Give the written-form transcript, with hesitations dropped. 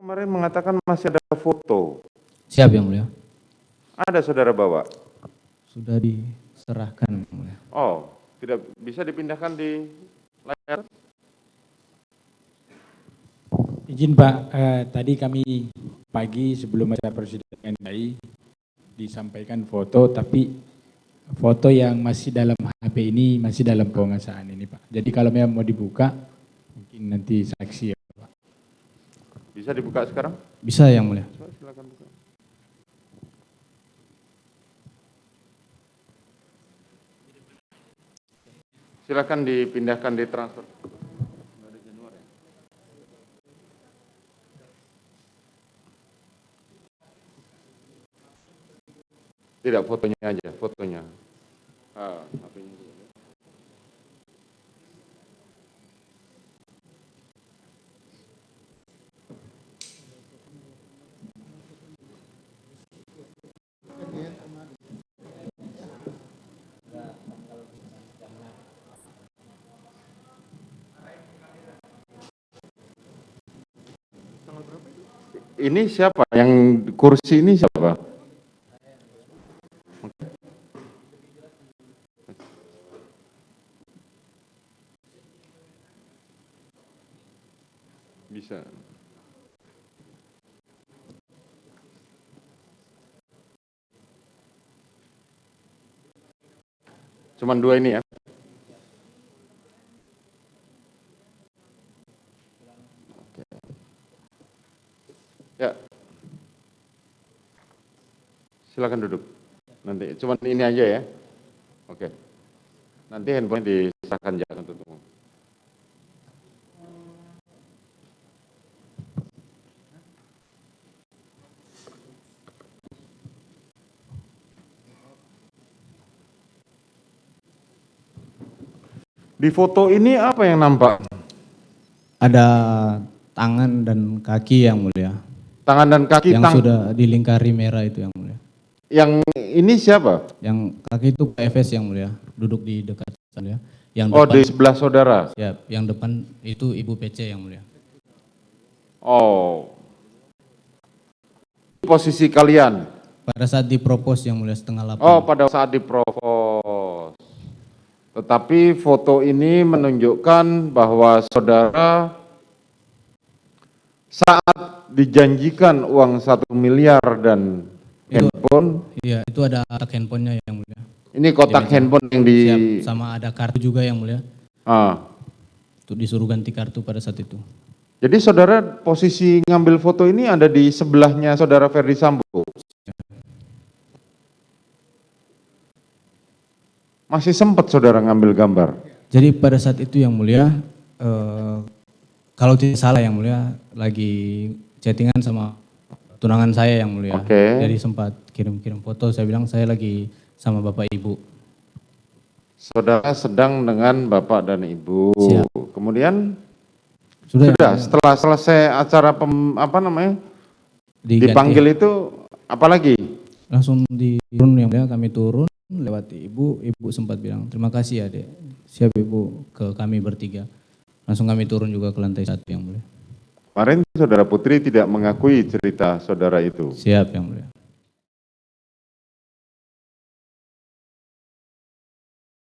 kemarin mengatakan masih ada foto. Siap Yang Mulia. Ada saudara bawa? Sudah diserahkan Yang Mulia. Oh, tidak bisa dipindahkan di layar? Izin Pak, tadi kami pagi sebelum acara persidangan DAI disampaikan foto, tapi foto yang masih dalam HP ini masih dalam penguasaan ini Pak. Jadi kalau memang mau dibuka, mungkin nanti saksi ya Pak. Bisa dibuka sekarang? Bisa Yang Mulia. Silakan buka. Silakan dipindahkan di transfer. Tidak, fotonya aja, fotonya. HP-nya juga. Ini siapa? Yang kursi ini siapa? Bisa. Cuman dua ini ya? Oke. Ya. Silakan duduk. Nanti cuman ini aja ya. Oke. Nanti handphone disahkan jangan untuk umum. Di foto ini apa yang nampak? Ada tangan dan kaki Yang Mulia. Tangan dan kaki Yang sudah dilingkari merah itu Yang Mulia. Yang ini siapa? Yang kaki itu PFS Yang Mulia, duduk di dekat saya. Yang Oh, depan, di sebelah saudara. siap. Yang depan itu Ibu PC Yang Mulia. Oh. Posisi kalian. Pada saat dipropos Yang Mulia setengah 8. Oh, pada saat diprovos. Tetapi foto ini menunjukkan bahwa saudara saat dijanjikan uang 1 miliar dan handphone. Iya, itu ada kotak handphonenya Yang Mulia. Ini kotak handphone yang di... Siap, sama ada kartu juga Yang Mulia. Untuk disuruh ganti kartu pada saat itu. Jadi saudara posisi ngambil foto ini ada di sebelahnya saudara Ferdi Sambo. Masih sempat saudara ngambil gambar? Jadi pada saat itu Yang Mulia, kalau tidak salah Yang Mulia, lagi chattingan sama tunangan saya Yang Mulia. Oke. Jadi sempat kirim-kirim foto, saya bilang saya lagi sama Bapak Ibu. Saudara sedang dengan Bapak dan Ibu. Siap. Kemudian Sudah setelah selesai acara dipanggil itu apalagi? langsung turun Yang Mulia, kami turun lewati Ibu sempat bilang terima kasih Adek, siap Ibu, ke kami bertiga. Langsung kami turun juga ke lantai 1 Yang Mulia. Kemarin saudara Putri tidak mengakui cerita saudara itu. Siap Yang Mulia.